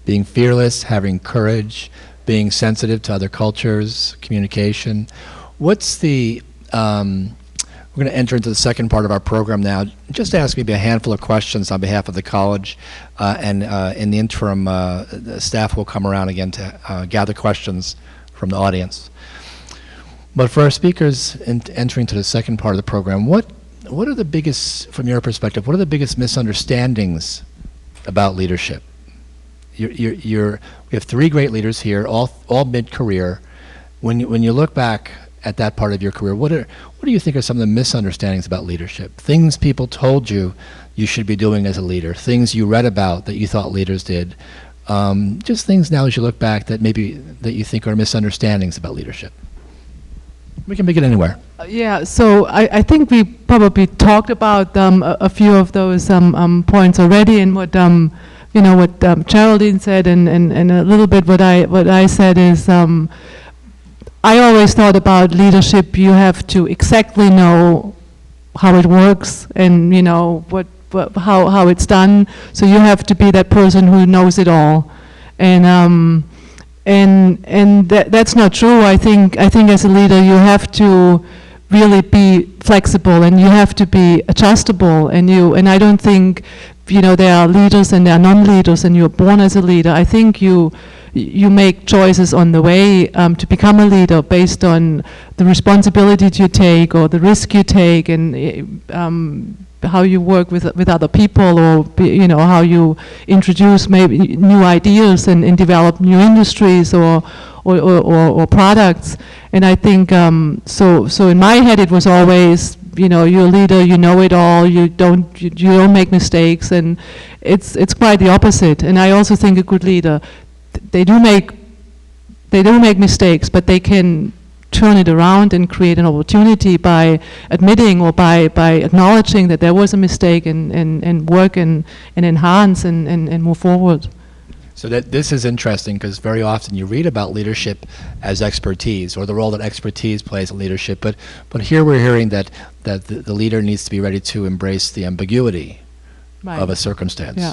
being fearless, having courage, being sensitive to other cultures, communication. What's the, we're going to enter into the second part of our program now. Just ask maybe a handful of questions on behalf of the college, and in the interim, the staff will come around again to gather questions from the audience. But for our speakers entering to the second part of the program, what are the biggest, from your perspective, what are the biggest misunderstandings about leadership? We have three great leaders here, all mid-career. When you look back at that part of your career, what do you think are some of the misunderstandings about leadership? Things people told you should be doing as a leader, things you read about that you thought leaders did, just things now as you look back that you think are misunderstandings about leadership. We can begin anywhere. Yeah, so I think we probably talked about a few of those points already, and what what Geraldine said, and a little bit what I said is, I always thought about leadership. You have to exactly know how it works, and how it's done. So you have to be that person who knows it all, and that's not true. I think as a leader you have to really be flexible, and you have to be adjustable, and I don't think there are leaders and there are non-leaders, and you're born as a leader. I think you make choices on the way to become a leader based on the responsibility you take or the risk you take, and how you work with other people, or how you introduce maybe new ideas and develop new industries or products. And I think so in my head it was always, you're a leader, you know it all, you don't make mistakes, and it's quite the opposite. And I also think a good leader, they do make mistakes, but they can turn it around and create an opportunity by admitting or by acknowledging that there was a mistake, and work and enhance and move forward. So that this is interesting, because very often you read about leadership as expertise, or the role that expertise plays in leadership, but here we're hearing that the leader needs to be ready to embrace the ambiguity of a circumstance. Yeah.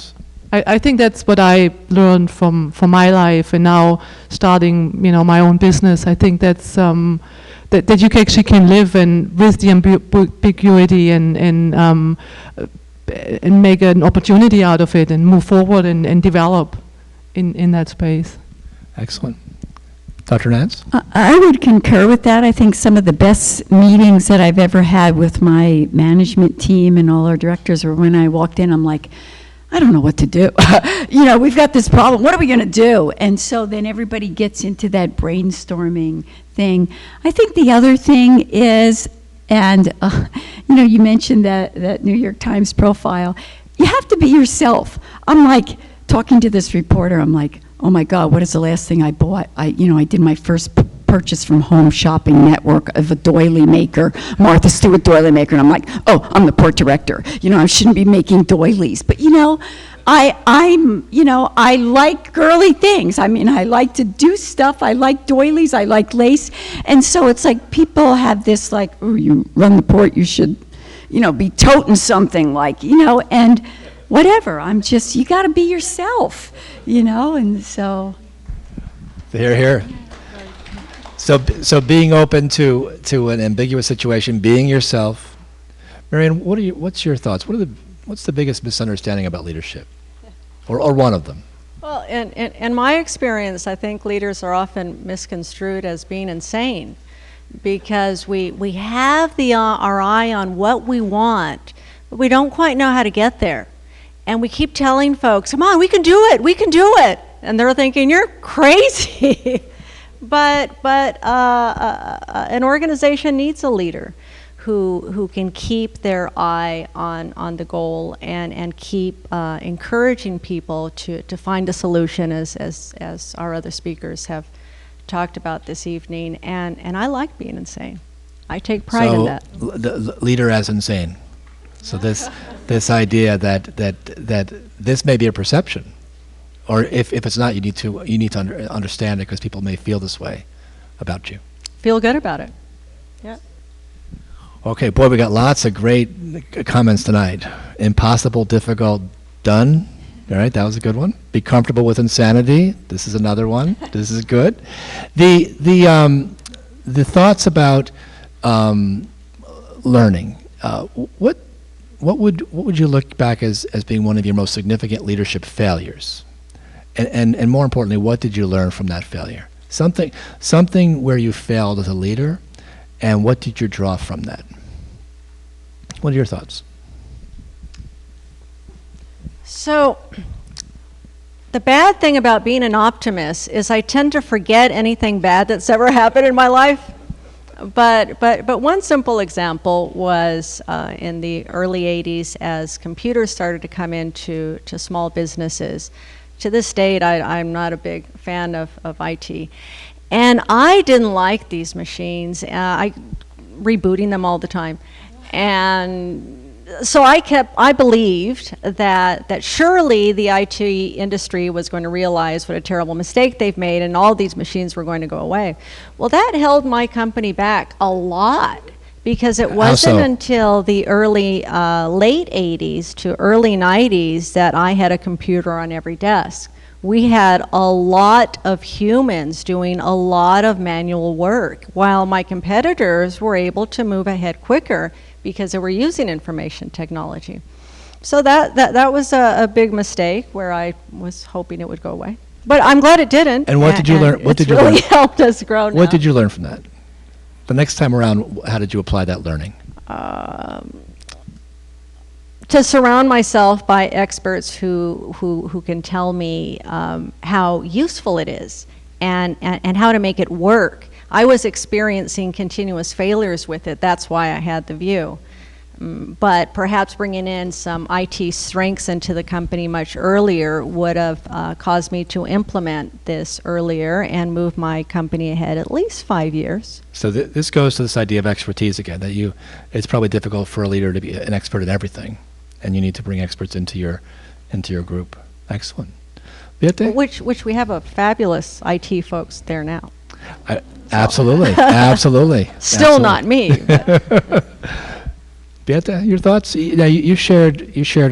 I think that's what I learned from my life, and now starting my own business. I think that's that you actually can live with the ambiguity and make an opportunity out of it, and move forward and develop in that space. Excellent. Dr. Nance? I would concur with that. I think some of the best meetings that I've ever had with my management team and all our directors were when I walked in, I'm like, I don't know what to do. We've got this problem. What are we going to do? And so then everybody gets into that brainstorming thing. I think the other thing is, and you mentioned that New York Times profile. You have to be yourself. I'm like talking to this reporter. I'm like, oh my God, what is the last thing I bought? I did my first purchase from Home Shopping Network of a doily maker, Martha Stewart doily maker, and I'm like, oh, I'm the port director. I shouldn't be making doilies, but I like girly things. I mean, I like to do stuff. I like doilies. I like lace, and so it's like people have this like, oh, you run the port, you should, be toting something like, and whatever. You got to be yourself, and so. Here. So being open to an ambiguous situation, being yourself. Marianne, what's your thoughts? What's the biggest misunderstanding about leadership, or one of them? Well, in my experience, I think leaders are often misconstrued as being insane, because we have our eye on what we want, but we don't quite know how to get there. And we keep telling folks, come on, we can do it. And they're thinking, you're crazy. But an organization needs a leader who can keep their eye on the goal and keep encouraging people to find a solution, as our other speakers have talked about this evening. And I like being insane. I take pride in that. The leader as insane. So this idea that this may be a perception, or if it's not, you need to understand it, because people may feel this way about you. Feel good about it. Yeah. Okay, boy, we got lots of great comments tonight. Impossible, difficult, done. All right, that was a good one. Be comfortable with insanity. This is another one. This is good. The thoughts about learning. What would you look back as being one of your most significant leadership failures? And more importantly, what did you learn from that failure? Something where you failed as a leader, and what did you draw from that? What are your thoughts? So, the bad thing about being an optimist is I tend to forget anything bad that's ever happened in my life. But one simple example was in the early 80s as computers started to come into small businesses. To this date, I'm not a big fan of IT. And I didn't like these machines. I rebooting them all the time. And so I believed that surely the IT industry was going to realize what a terrible mistake they've made and all these machines were going to go away. Well, that held my company back a lot because it wasn't until the late 80s to early 90s that I had a computer on every desk. We had a lot of humans doing a lot of manual work while my competitors were able to move ahead quicker because they were using information technology. So that was a big mistake where I was hoping it would go away. But I'm glad it didn't. And what did you learn? What did you really learn? helped us grow now. What did you learn from that? The next time around, how did you apply that learning? To surround myself by experts who can tell me how useful it is and how to make it work. I was experiencing continuous failures with it. That's why I had the view. But perhaps bringing in some IT strengths into the company much earlier would have caused me to implement this earlier and move my company ahead at least 5 years. So this goes to this idea of expertise again, that it's probably difficult for a leader to be an expert in everything, and you need to bring experts into your group. Excellent. Birte? Which we have a fabulous IT folks there now. Absolutely, absolutely. Still not me. Birte, your thoughts? You shared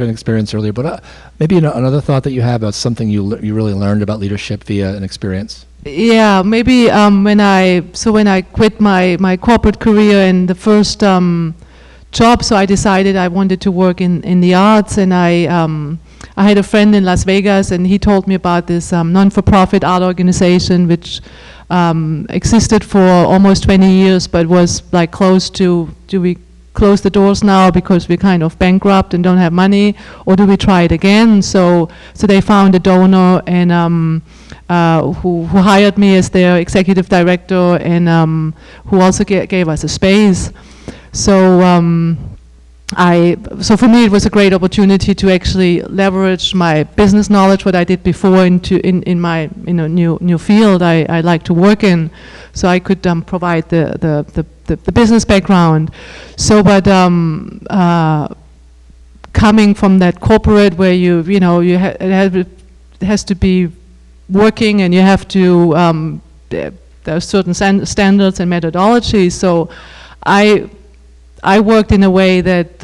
an experience earlier, but maybe another thought that you have about something you really learned about leadership via an experience. Yeah, maybe when I quit my corporate career in the first job, so I decided I wanted to work in the arts, and I had a friend in Las Vegas, and he told me about this non-for-profit art organization which existed for almost 20 years, but was like close to, do we close the doors now because we're kind of bankrupt and don't have money, or do we try it again? So they found a donor and who hired me as their executive director, and who also gave us a space. So so for me it was a great opportunity to actually leverage my business knowledge, what I did before, in my new field I like to work in. So I could provide the business background. So, but coming from that corporate where it has to be working, and you have to there are certain standards and methodologies. So I worked in a way that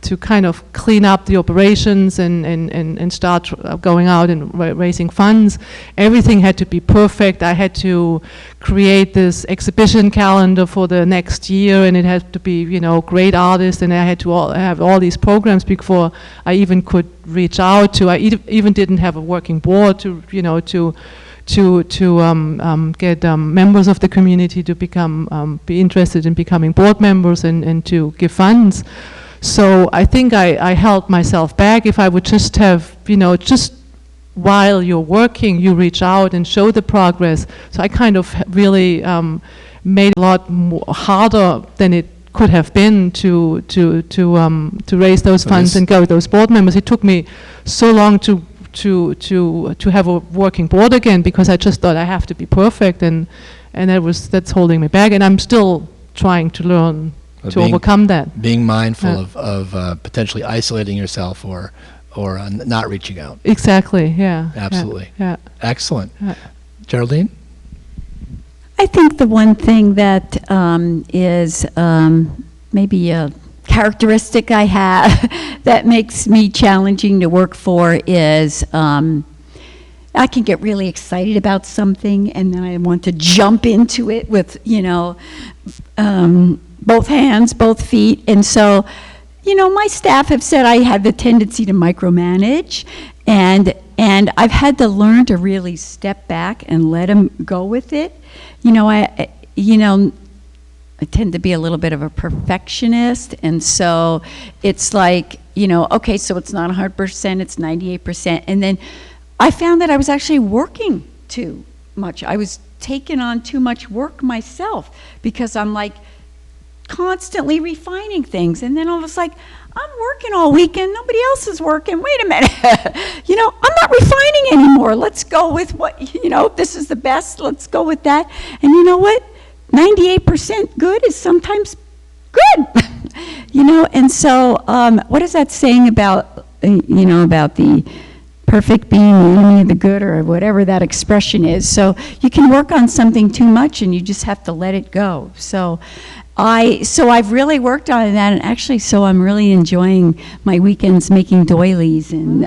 to kind of clean up the operations and start going out and raising funds. Everything had to be perfect. I had to create this exhibition calendar for the next year, and it had to be great artists, and I had to have all these programs before I even could reach out to. I even didn't have a working board to get members of the community to be interested in becoming board members and to give funds. So I think I held myself back. If I would just have, just while you're working, you reach out and show the progress. So I kind of really made it a lot harder than it could have been to raise those funds and go with those board members. It took me so long to have a working board again, because I just thought I have to be perfect, and that's holding me back, and I'm still trying to learn to overcome that. Being mindful of potentially isolating yourself or not reaching out. Exactly, yeah. Absolutely. Yeah. Excellent. Geraldine? I think the one thing that is maybe a characteristic I have that makes me challenging to work for is I can get really excited about something, and then I want to jump into it with, both hands, both feet. And so, my staff have said I have the tendency to micromanage, and I've had to learn to really step back and let them go with it. I tend to be a little bit of a perfectionist, and so it's like, okay, so it's not 100%, it's 98%. And then I found that I was actually working too much. I was taking on too much work myself because I'm like constantly refining things. And then I was like, I'm working all weekend, nobody else is working. Wait a minute, I'm not refining anymore. Let's go with what, this is the best, let's go with that. And you know what? 98% good is sometimes good, and so what is that saying about, about the perfect being the enemy of the good, or whatever that expression is. So you can work on something too much and you just have to let it go. So I've really worked on that, and actually, so I'm really enjoying my weekends making doilies and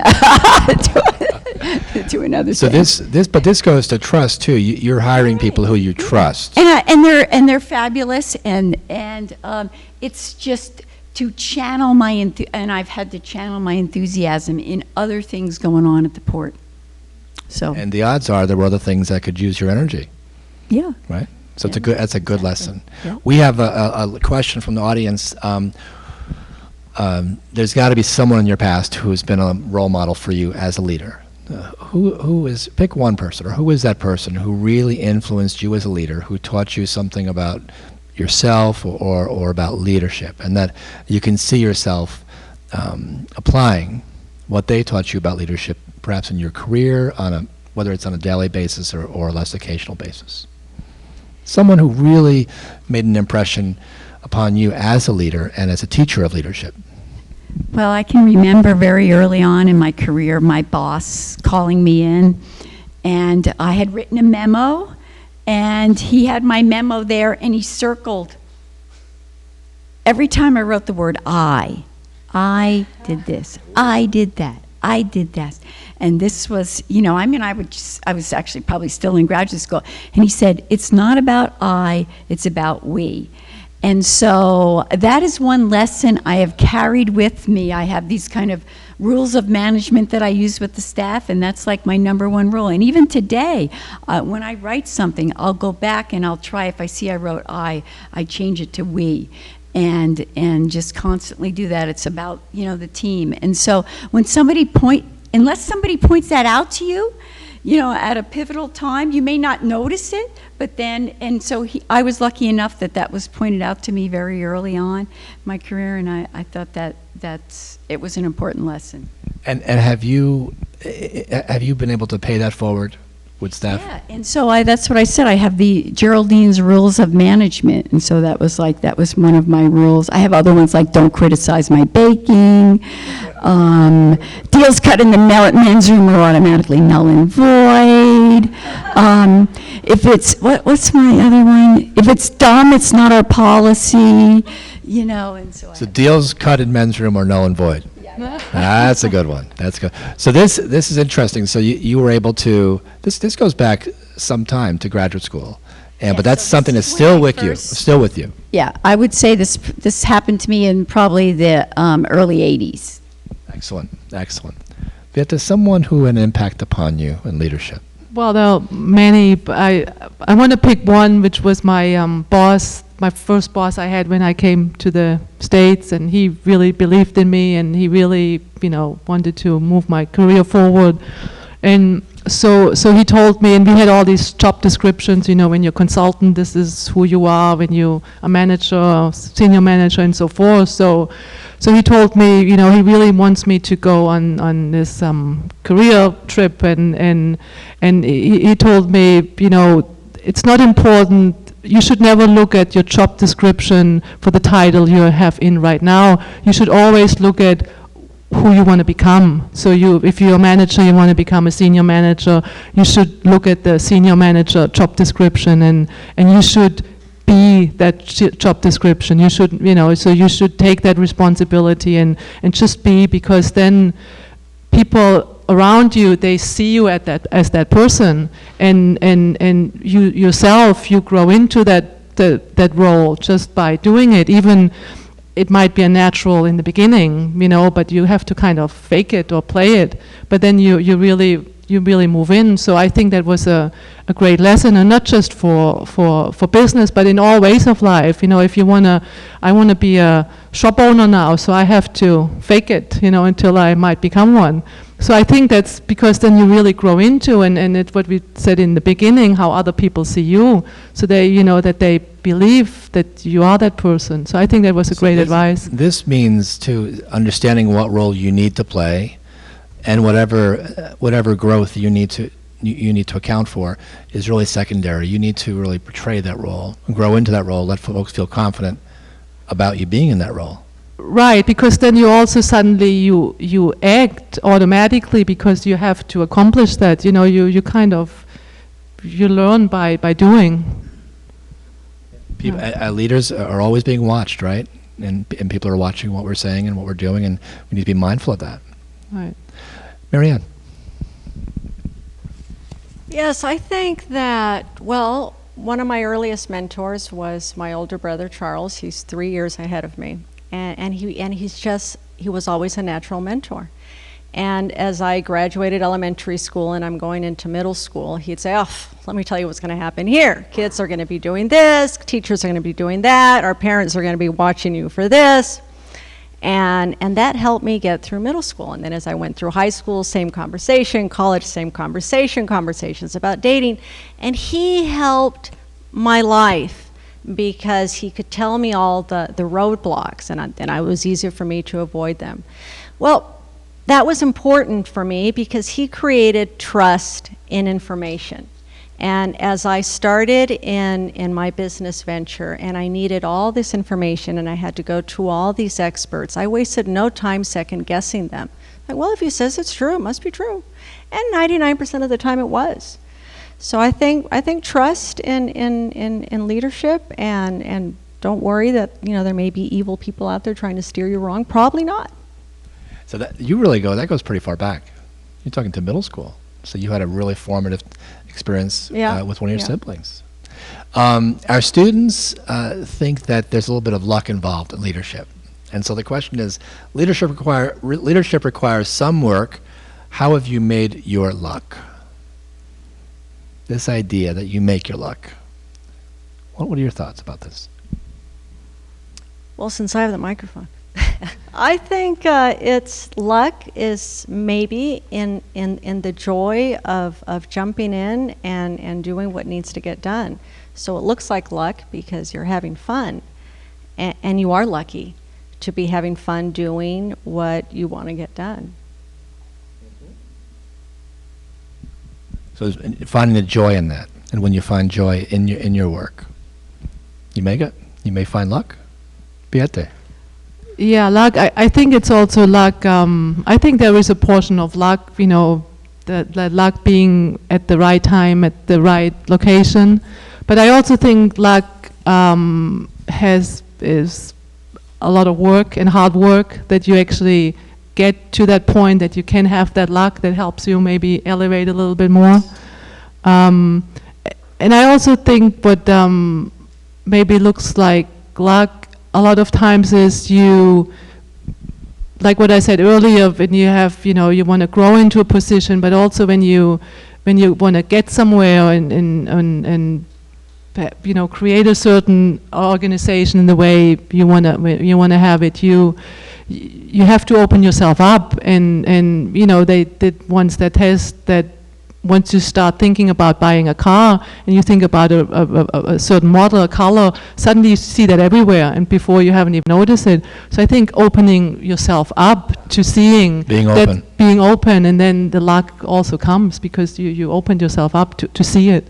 doing other So things. this goes to trust too. You're hiring people who you trust. And they're fabulous, and it's just to channel my and I've had to channel my enthusiasm in other things going on at the port. So And the odds are there were other things that could use your energy, yeah. right? So that's a good lesson. Yeah. We have a question from the audience. There's got to be someone in your past who's been a role model for you as a leader. Pick one person, or who is that person who really influenced you as a leader, who taught you something about yourself or about leadership, and that you can see yourself applying what they taught you about leadership, perhaps in your career, whether it's on a daily basis or a less occasional basis. Someone who really made an impression upon you as a leader and as a teacher of leadership. Well, I can remember very early on in my career, my boss calling me in, and I had written a memo, and he had my memo there, and he circled every time I wrote the word I did this, I did that, I did that. And this was, I was actually probably still in graduate school, and he said, it's not about I, it's about we. And so that is one lesson I have carried with me. I have these kind of rules of management that I use with the staff, and that's like my number one rule. And even today, when I write something, I'll go back and I'll try, if I see I wrote I change it to we. And just constantly do that. It's about, the team. And so when unless somebody points that out to you, at a pivotal time, you may not notice it, but then, and so I was lucky enough that was pointed out to me very early on in my career, and I thought it was an important lesson. And have you been able to pay that forward with staff? Yeah, and so that's what I said. I have the Geraldine's rules of management, and so that was one of my rules. I have other ones like don't criticize my baking. Deals cut in the men's room are automatically null and void. If it's what's my other one? If it's dumb, it's not our policy. And so. So deals cut in men's room are null and void. That's a good one. That's good. So this is interesting. So you were able to, this goes back some time to graduate school, but that's so something this that's is still with you. Yeah, I would say this happened to me in probably the early 80s. Excellent. Beata, someone who had an impact upon you in leadership. Well, there are many, but I want to pick one, which was my boss, my first boss I had when I came to the States, and he really believed in me, and he really, wanted to move my career forward. And so he told me, and we had all these job descriptions, when you're a consultant, this is who you are, when you're a manager, senior manager, and so forth. So he told me, he really wants me to go on this career trip, and he told me, it's not important. You should never look at your job description for the title you have in right now. You should always look at who you want to become. So if you're a manager, you want to become a senior manager, you should look at the senior manager job description, and you should be that job description. You should, so you should take that responsibility and just be, because then people around you, they see you as that person, and you yourself, you grow into that role just by doing it. Even it might be a natural in the beginning, but you have to kind of fake it or play it. But then you really move in. So I think that was a great lesson, and not just for business, but in all ways of life. If you I wanna be a shop owner now, so I have to fake it, until I might become one. So I think that's because then you really grow into, and it's what we said in the beginning, how other people see you, so they, that they believe that you are that person. So I think that was a great advice. This means to understanding what role you need to play, and whatever growth you need to account for is really secondary. You need to really portray that role, grow into that role, let folks feel confident about you being in that role. Right, because then you also suddenly you act automatically because you have to accomplish that. You kind of learn by doing. Leaders are always being watched, right? And people are watching what we're saying and what we're doing, and we need to be mindful of that. Right. Marianne. Yes, I think that, well, one of my earliest mentors was my older brother, Charles. He's 3 years ahead of me. And he was always a natural mentor. And as I graduated elementary school and I'm going into middle school, he'd say, let me tell you what's going to happen here. Kids are going to be doing this, teachers are going to be doing that, our parents are going to be watching you for this. And that helped me get through middle school. And then as I went through high school, same conversation, college, same conversation, conversations about dating. And he helped my life because he could tell me all the roadblocks, and it was easier for me to avoid them. Well, that was important for me because he created trust in information. And as I started in my business venture and I needed all this information and I had to go to all these experts, I wasted no time second guessing them. Like, well, if he says it's true, it must be true. And 99% of the time it was. So I think trust in leadership, and don't worry that there may be evil people out there trying to steer you wrong. Probably not. So that goes pretty far back. You're talking to middle school. So you had a really formative experience with one of your siblings. Our students think that there's a little bit of luck involved in leadership, and so the question is: leadership requires some work. How have you made your luck? This idea that you make your luck. What are your thoughts about this? Well, since I have the microphone, I think it's luck is maybe in the joy of jumping in and doing what needs to get done. So it looks like luck because you're having fun, and you are lucky to be having fun doing what you want to get done. So it's finding the joy in that, and when you find joy in your work, you make it. You may find luck. Beate. Yeah, luck. I think it's also luck. I think there is a portion of luck. That luck being at the right time at the right location. But I also think luck is a lot of work and hard work that you actually get to that point that you can have that luck that helps you maybe elevate a little bit more. And I also think what maybe looks like luck a lot of times is you, like what I said earlier, when you have, you want to grow into a position, but also when you want to get somewhere and create a certain organization in the way you want to have it, you have to open yourself up, and they did once that test that once you start thinking about buying a car and you think about a certain model, a color, suddenly you see that everywhere, and before you haven't even noticed it. So I think opening yourself up to seeing being open, and then the luck also comes because you opened yourself up to see it.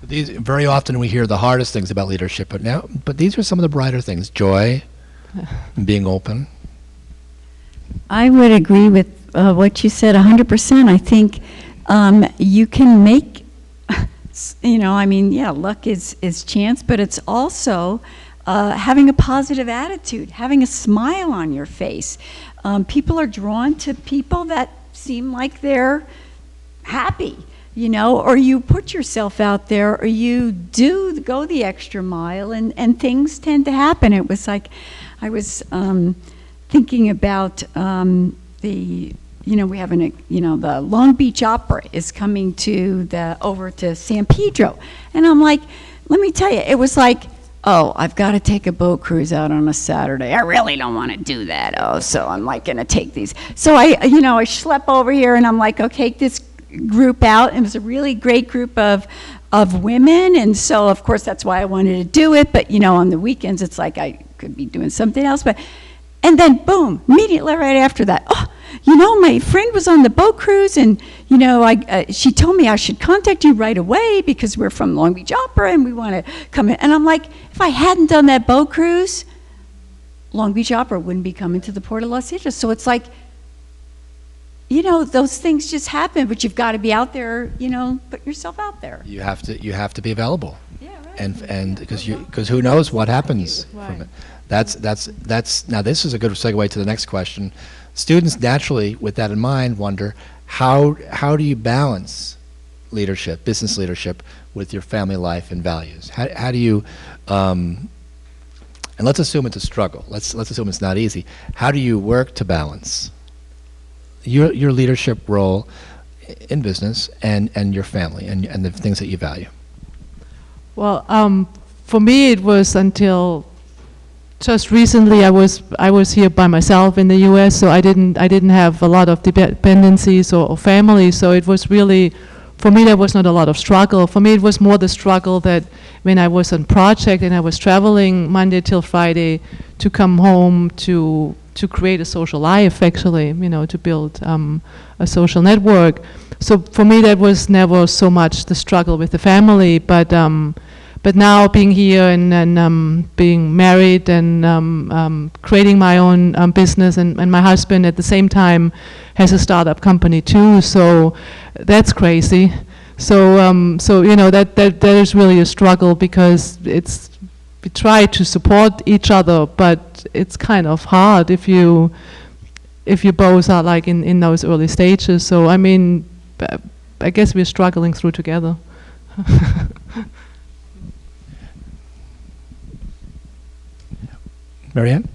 These very often we hear the hardest things about leadership, but these are some of the brighter things: joy, being open. I would agree with what you said 100%. I think you can make I mean, yeah, luck is chance, but it's also having a positive attitude, having a smile on your face. People are drawn to people that seem like they're happy, or you put yourself out there, or you do go the extra mile, and things tend to happen. It was like, I was thinking about we have the Long Beach Opera is coming over to San Pedro. And I'm like, let me tell you, it was like, oh, I've got to take a boat cruise out on a Saturday. I really don't want to do that. Oh, so I'm like going to take these. So I schlep over here and I'm like, okay, this group out. It was a really great group of women. And so, of course, that's why I wanted to do it. But, on the weekends, it's like I could be doing something else. And then, boom, immediately right after that, oh, my friend was on the boat cruise, and, she told me I should contact you right away because we're from Long Beach Opera and we want to come in. And I'm like, if I hadn't done that boat cruise, Long Beach Opera wouldn't be coming to the Port of Los Angeles. So it's like, those things just happen, but you've got to be out there, put yourself out there. You have to be available. Yeah, right. And because who knows what happens from it. That's now this is a good segue to the next question. Students naturally, with that in mind, wonder how do you balance leadership, business leadership, with your family life and values? How do you and let's assume it's a struggle. Let's assume it's not easy. How do you work to balance your leadership role in business and your family and the things that you value? Well, for me, it was until just recently. I was here by myself in the U.S., so I didn't have a lot of dependencies or family. So it was really, for me, there was not a lot of struggle. For me, it was more the struggle that when I was on project and I was traveling Monday till Friday to come home to create a social life, actually, to build a social network. So for me, that was never so much the struggle with the family, but now being here and being married and creating my own business, and my husband at the same time has a startup company too, so that's crazy. So that is really a struggle because we try to support each other, but it's kind of hard if you both are like in those early stages. So I mean, I guess we're struggling through together. Marianne?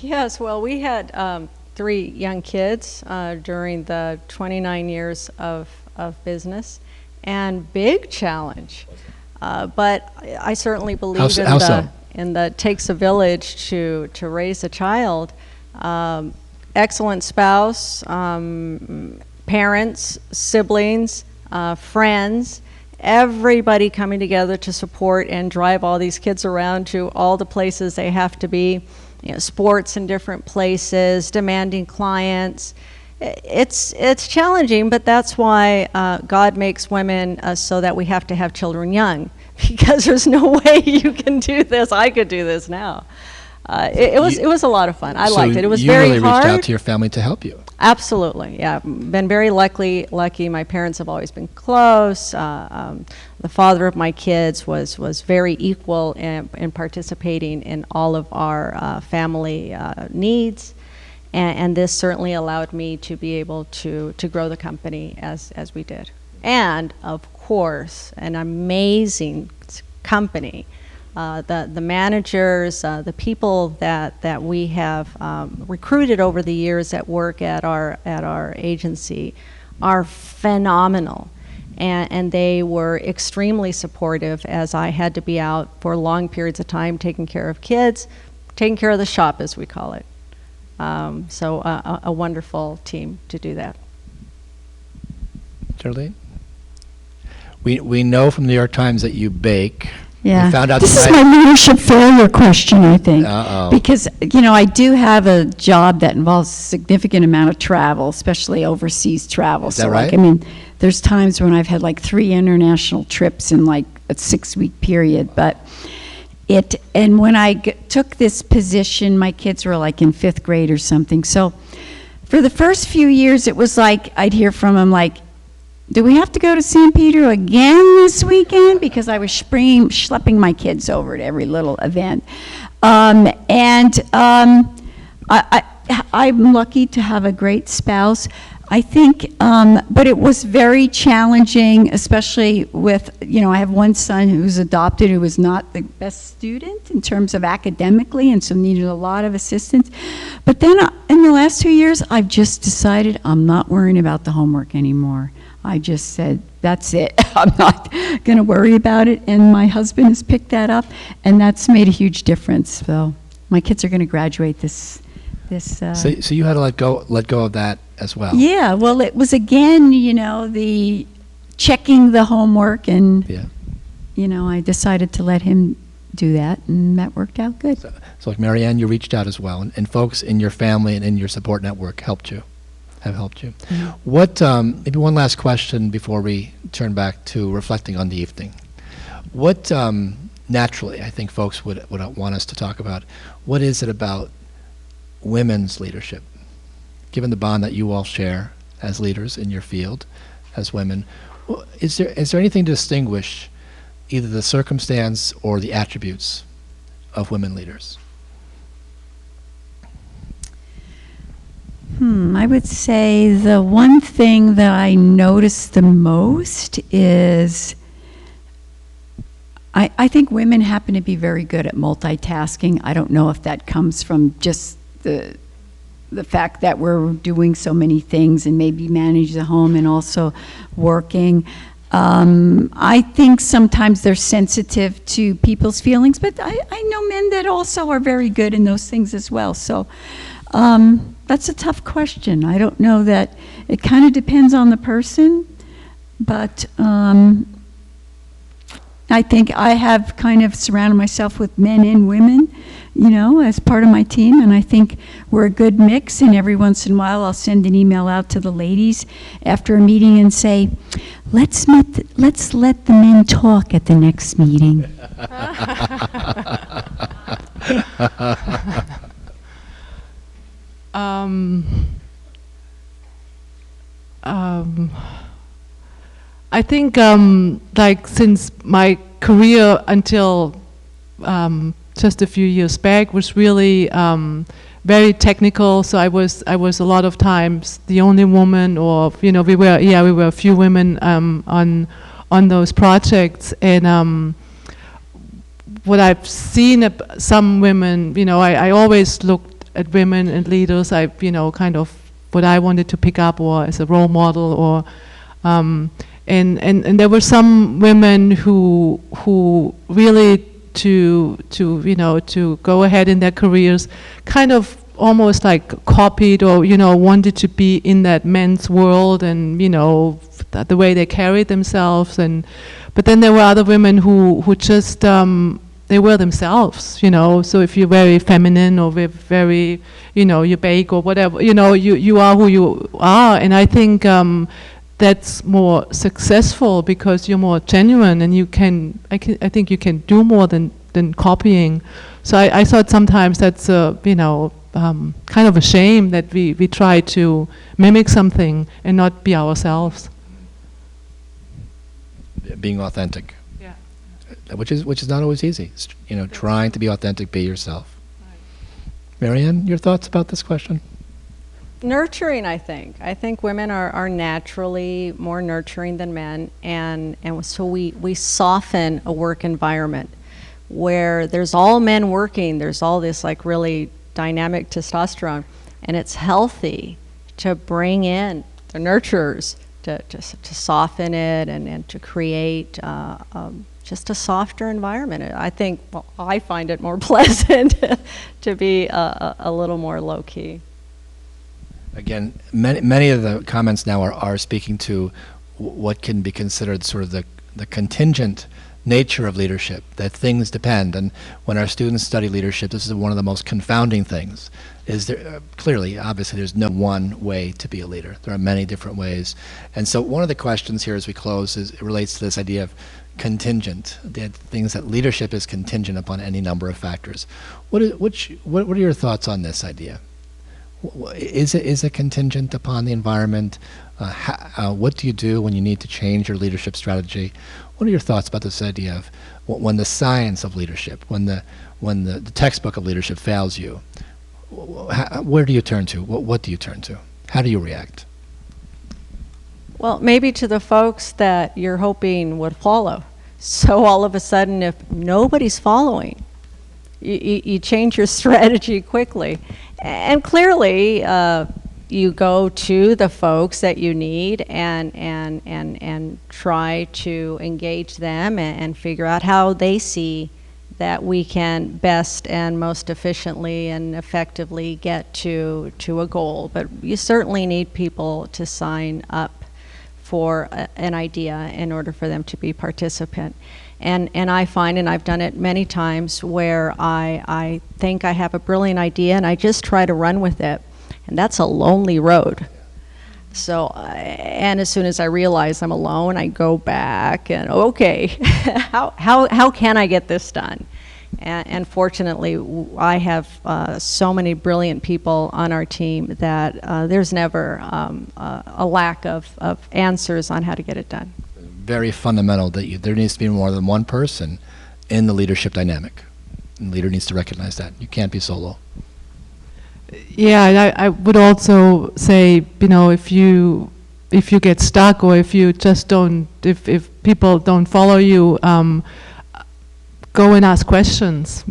Yes, well, we had 3 young kids during the 29 years of business, and big challenge. But I certainly believe How so? in the takes a village to raise a child. Excellent spouse, parents, siblings, friends, everybody coming together to support and drive all these kids around to all the places they have to be. Sports in different places, demanding clients. It's challenging, but that's why God makes women so that we have to have children young, because there's no way you can do this. I could do this now. It was a lot of fun. I liked it. It was very hard. You really reached out to your family to help you. Absolutely, yeah. Been very lucky. My parents have always been close. The father of my kids was very equal in participating in all of our family needs, and this certainly allowed me to be able to grow the company as we did. And of course, an amazing company. The managers, the people that we have recruited over the years that work at our agency are phenomenal, and they were extremely supportive as I had to be out for long periods of time taking care of kids, taking care of the shop as we call it. So a wonderful team to do that. Charlene? We know from the New York Times that you bake. Yeah. We found out this is tonight- my leadership failure question, I think. Uh-oh. Because, I do have a job that involves a significant amount of travel, especially overseas travel. Is that right? There's times when I've had like 3 international trips in like a 6-week period. And when I took this position, my kids were like in 5th grade or something. So for the first few years, it was like I'd hear from them like, do we have to go to San Pedro again this weekend? Because I was schlepping my kids over to every little event. I'm lucky to have a great spouse. I think, but it was very challenging, especially with, I have one son who's adopted who was not the best student in terms of academically, and so needed a lot of assistance. But then in the last 2 years, I've just decided I'm not worrying about the homework anymore. I just said, that's it. I'm not going to worry about it. And my husband has picked that up, and that's made a huge difference. So my kids are going to graduate this. So you had to let go of that as well. Yeah, well, it was again, the checking the homework, and I decided to let him do that, and that worked out good. So like Marianne, you reached out as well, and folks in your family and in your support network have helped you. Mm-hmm. What? Maybe one last question before we turn back to reflecting on the evening. What? Naturally, I think folks would want us to talk about. What is it about women's leadership, given the bond that you all share as leaders in your field, as women? Is there anything to distinguish either the circumstance or the attributes of women leaders? I would say the one thing that I notice the most is I think women happen to be very good at multitasking. I don't know if that comes from just the fact that we're doing so many things and maybe manage the home and also working. I think sometimes they're sensitive to people's feelings, but I know men that also are very good in those things as well. So that's a tough question. I don't know that it kind of depends on the person, but I think I have kind of surrounded myself with men and women, as part of my team, and I think we're a good mix, and every once in a while I'll send an email out to the ladies after a meeting and say, let's let the men talk at the next meeting. I think, since my career until just a few years back was really very technical. So I was a lot of times the only woman, or we were a few women on those projects. And what I've seen some women, I always looked at women and leaders. Kind of what I wanted to pick up, or as a role model, or and there were some women who really to go ahead in their careers, kind of almost like copied, or wanted to be in that men's world, and the way they carried themselves. But then there were other women who just they were themselves. So if you're very feminine, or very you bake or whatever, you are who you are. And I think that's more successful because you're more genuine, and I think you can do more than copying. So I thought sometimes that's kind of a shame that we try to mimic something and not be ourselves. Being authentic. Yeah. Which is not always easy. Trying to be authentic, be yourself. Right. Marianne, your thoughts about this question? Nurturing, I think. I think women are naturally more nurturing than men, and so we soften a work environment where there's all men working, there's all this really dynamic testosterone, and it's healthy to bring in the nurturers to soften it and to create just a softer environment. I think, I find it more pleasant to be a little more low-key. Again, many of the comments now are speaking to what can be considered sort of the contingent nature of leadership, that things depend. And when our students study leadership, this is one of the most confounding things. Is there clearly, obviously, there's no one way to be a leader. There are many different ways. And so one of the questions here as we close it relates to this idea of contingent, the things that leadership is contingent upon any number of factors. What are your thoughts on this idea? Is it contingent upon the environment? What do you do when you need to change your leadership strategy? What are your thoughts about this idea of when the science of leadership, when the textbook of leadership fails you? Where do you turn to? What do you turn to? How do you react? Well, maybe to the folks that you're hoping would follow. So all of a sudden, if nobody's following, you change your strategy quickly. And clearly, you go to the folks that you need and try to engage them and figure out how they see that we can best and most efficiently and effectively get to a goal. But you certainly need people to sign up for an idea in order for them to be participant. And I find, and I've done it many times, where I think I have a brilliant idea and I just try to run with it. And that's a lonely road. So, and as soon as I realize I'm alone, I go back and, okay, how can I get this done? And fortunately, I have so many brilliant people on our team that there's never a lack of answers on how to get it done. Very fundamental that there needs to be more than one person in the leadership dynamic. And the leader needs to recognize that. You can't be solo. Yeah, and I would also say, if you get stuck, or if you just don't, if people don't follow you, go and ask questions,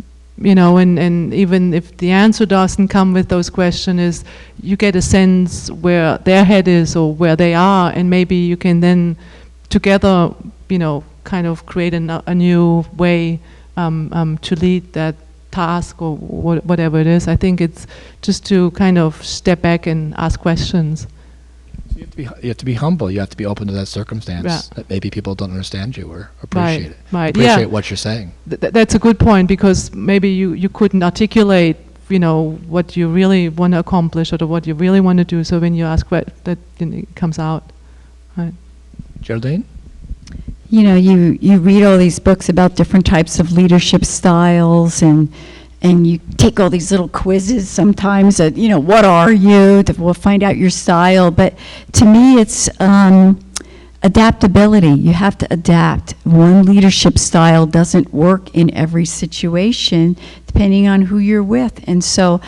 and even if the answer doesn't come with those questions, you get a sense where their head is or where they are, and maybe you can then together, kind of create a new way to lead that task or whatever it is. I think it's just to kind of step back and ask questions. You have to be humble. You have to be open to that circumstance, yeah, that maybe people don't understand you or appreciate it. Right. Appreciate Yeah. what you're saying. That's a good point, because maybe you couldn't articulate, what you really want to accomplish or what you really want to do. So when you ask, that it comes out. Right. Geraldine? You read all these books about different types of leadership styles, and you take all these little quizzes sometimes that, what are you? We'll find out your style. But to me, it's adaptability. You have to adapt. One leadership style doesn't work in every situation, depending on who you're with. And so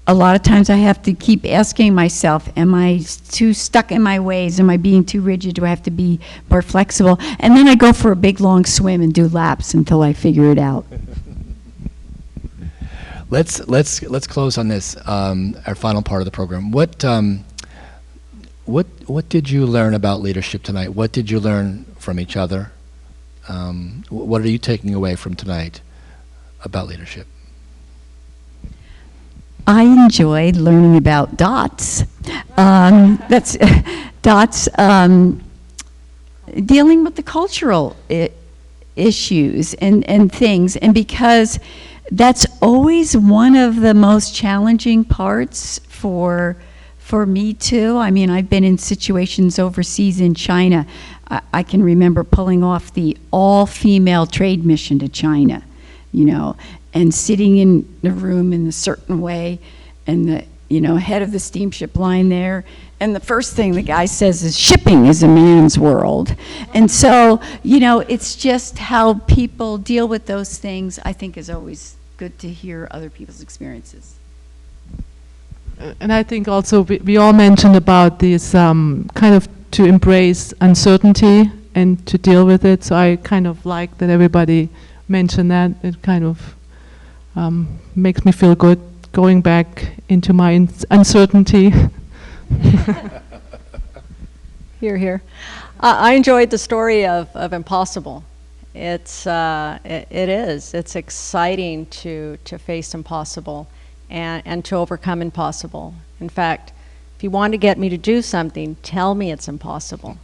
a lot of times I have to keep asking myself, am I too stuck in my ways? Am I being too rigid? Do I have to be more flexible? And then I go for a big, long swim and do laps until I figure it out. Let's close on this, our final part of the program. What did you learn about leadership tonight? What did you learn from each other? What are you taking away from tonight about leadership? I enjoyed learning about dots. That's dots dealing with the cultural issues and things, and because that's always one of the most challenging parts for me too. I mean, I've been in situations overseas in China. I can remember pulling off the all-female trade mission to China, and sitting in the room in a certain way, and the head of the steamship line there, and the first thing the guy says is, shipping is a man's world. And so, it's just how people deal with those things, I think, is always good to hear other people's experiences. And I think also we all mentioned about this kind of to embrace uncertainty and to deal with it. So I kind of like that everybody mentioned that. It kind of makes me feel good going back into my uncertainty. Hear, hear. I enjoyed the story of Impossible. It is. It's exciting to face impossible and to overcome impossible. In fact, if you want to get me to do something, tell me it's impossible.